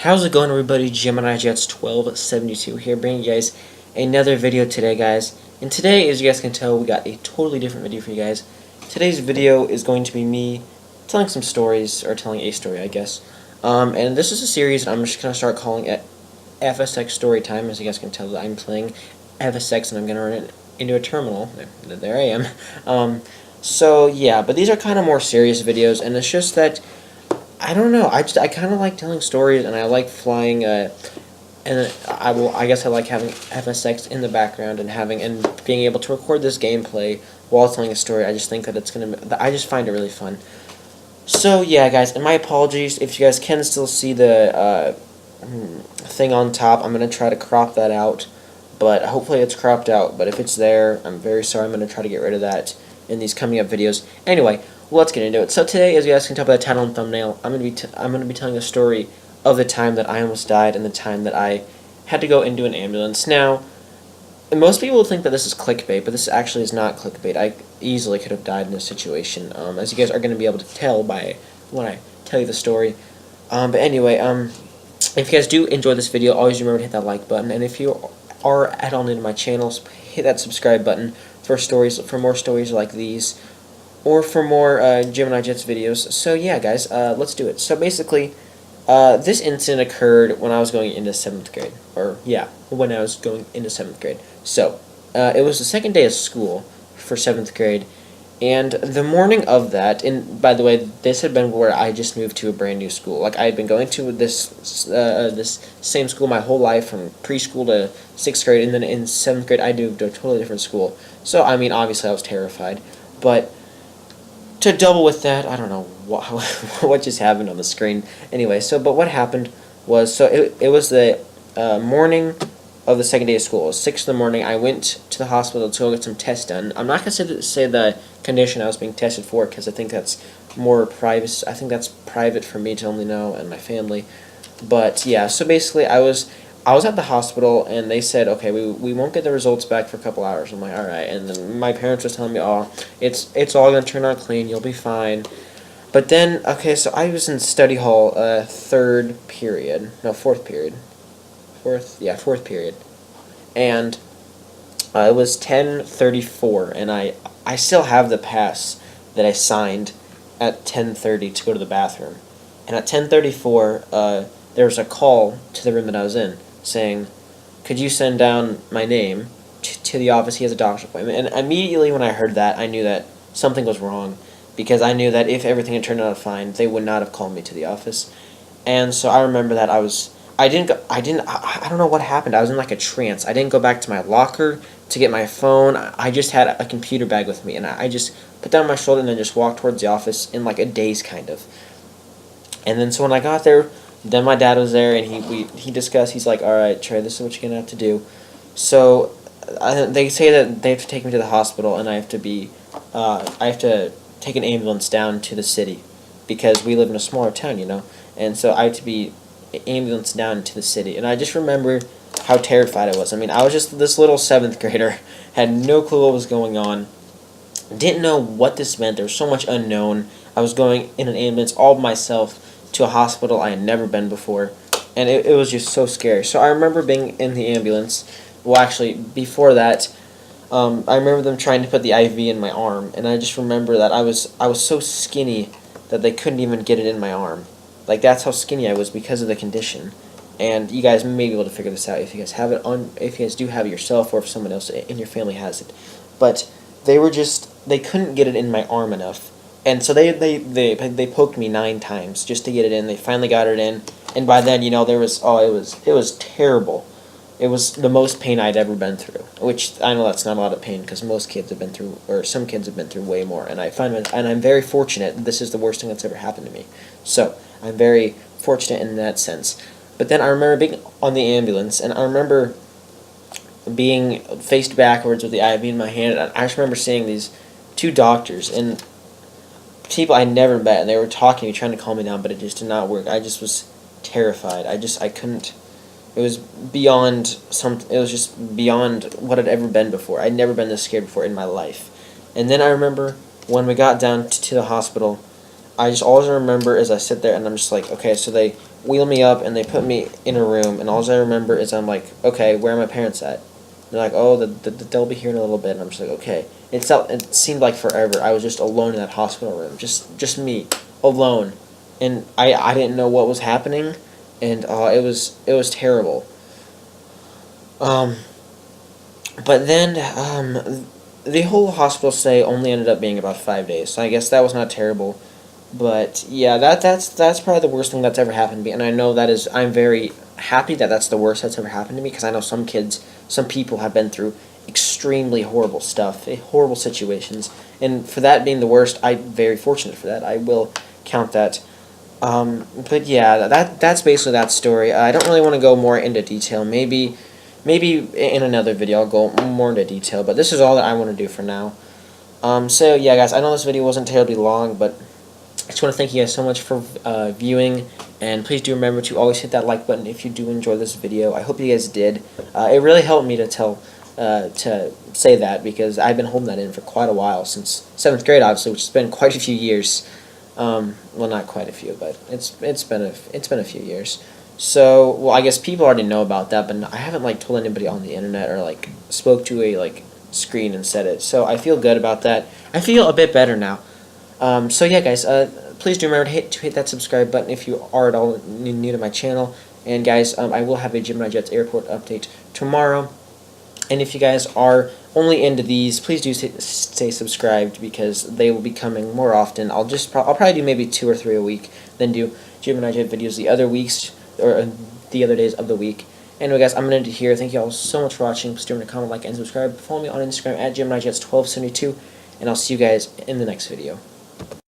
How's it going, everybody? Gemini Jets 1272 here, bringing you guys another video today, guys. And today, as you guys can tell, we got a totally different video for you guys. Today's video is going to be me telling some stories, or telling a story, I guess. And this is a series I'm just going to start calling it FSX Story Time. As you guys can tell, that I'm playing FSX and I'm going to run it into a terminal. There I am. So yeah, but these are kind of more serious videos, and it's just that I don't know. I kind of like telling stories, and I like flying. And I guess I like having FSX in the background and being able to record this gameplay while telling a story. I just think that I just find it really fun. So yeah, guys, and my apologies if you guys can still see the thing on top. I'm gonna try to crop that out, but hopefully it's cropped out. But if it's there, I'm very sorry. I'm gonna try to get rid of that in these coming up videos. Anyway, let's get into it. So today, as you guys can tell by the title and thumbnail, I'm gonna be telling the story of the time that I almost died and the time that I had to go into an ambulance. Now, most people think that this is clickbait, but this actually is not clickbait. I easily could have died in this situation, as you guys are going to be able to tell by when I tell you the story. But anyway, if you guys do enjoy this video, always remember to hit that like button, and if you are at all new to my channel, hit that subscribe button for more stories like these, or for more Gemini Jets videos. So yeah, guys, let's do it. So basically, this incident occurred when I was going into 7th grade. Or, yeah, when I was going into 7th grade. So, it was the second day of school for 7th grade, and the morning of that, and by the way, this had been where I just moved to a brand new school. Like, I had been going to this same school my whole life, from preschool to 6th grade, and then in 7th grade, I moved to a totally different school. So, I mean, obviously, I was terrified, but to double with that, I don't know what just happened on the screen. Anyway, but what happened was, so it was the morning of the second day of school. It was 6 in the morning. I went to the hospital to go get some tests done. I'm not going to say the condition I was being tested for, because I think that's more private. I think that's private for me to only know and my family. But yeah, so basically I was at the hospital, and they said, okay, we won't get the results back for a couple hours. I'm like, alright. And then my parents was telling me, oh, it's all going to turn out clean, you'll be fine. But then, okay, so I was in study hall, fourth period. Fourth period. And it was 10:34, and I still have the pass that I signed at 10:30 to go to the bathroom. And at 10:34, there was a call to the room that I was in, saying, could you send down my name to the office? He has a doctor's appointment. And immediately when I heard that, I knew that something was wrong, because I knew that if everything had turned out fine, they would not have called me to the office. And so I remember that I don't know what happened. I was in like a trance. I didn't go back to my locker to get my phone. I just had a computer bag with me, and I just put that on my shoulder and then just walked towards the office in like a daze, kind of. And then so when I got there, then my dad was there, and he discussed. He's like, all right, Trey, this is what you're gonna have to do. So they say that they have to take me to the hospital, and I have to take an ambulance down to the city, because we live in a smaller town, you know. And so I had to be ambulance down to the city. And I just remember how terrified I was. I mean, I was just this little 7th grader, had no clue what was going on, didn't know what this meant. There was so much unknown. I was going in an ambulance all by myself to a hospital I had never been before, and it was just so scary. So I remember being in the ambulance. Well, actually, before that, I remember them trying to put the IV in my arm, and I just remember that I was so skinny that they couldn't even get it in my arm. Like, that's how skinny I was because of the condition. And you guys may be able to figure this out if you guys do have it yourself, or if someone else in your family has it. But they couldn't get it in my arm enough. And so they poked me 9 times just to get it in. They finally got it in, and by then, you know, it was terrible. It was the most pain I'd ever been through, which I know that's not a lot of pain, because most kids have been through, or some kids have been through way more. And I'm very fortunate. This is the worst thing that's ever happened to me. So I'm very fortunate in that sense. But then I remember being on the ambulance, and I remember being faced backwards with the IV in my hand. And I just remember seeing these 2 doctors and people I never met, and they were talking to me, trying to calm me down, but it just did not work. I just was terrified. I couldn't. It was just beyond what I'd ever been before. I'd never been this scared before in my life. And then I remember when we got down to the hospital, I just always remember as I sit there, and I'm just like, okay, so they wheel me up, and they put me in a room, and all I remember is I'm like, okay, where are my parents at? They're like, oh, they'll be here in a little bit, and I'm just like, okay. It seemed like forever. I was just alone in that hospital room, just me, alone, and I didn't know what was happening, and it was terrible. Um, but then the whole hospital stay only ended up being about 5 days, so I guess that was not terrible. But yeah, that's probably the worst thing that's ever happened to me, and I know I'm very happy that that's the worst that's ever happened to me, because I know some people have been through extremely horrible stuff, horrible situations, and for that being the worst, I'm very fortunate for that. I will count that. But yeah, that's basically that story. I don't really want to go more into detail. Maybe in another video I'll go more into detail, but this is all that I want to do for now. So yeah, guys, I know this video wasn't terribly long, but I just want to thank you guys so much for viewing, and please do remember to always hit that like button if you do enjoy this video. I hope you guys did. It really helped me to say that, because I've been holding that in for quite a while, since 7th grade, obviously, which has been quite a few years. Well, not quite a few, but it's been a few years. So, well, I guess people already know about that, but I haven't told anybody on the internet, or spoke to a screen and said it. So I feel good about that. I feel a bit better now. So yeah, guys, please do remember to hit that subscribe button if you are at all new to my channel. And guys, I will have a Gemini Jets airport update tomorrow. And if you guys are only into these, please do stay subscribed, because they will be coming more often. I'll probably do maybe 2 or 3 a week, then do Gemini Jet videos the other weeks, or the other days of the week. Anyway, guys, I'm going to end it here. Thank you all so much for watching. Please do remember to comment, like, and subscribe. Follow me on Instagram at GeminiJets1272, and I'll see you guys in the next video.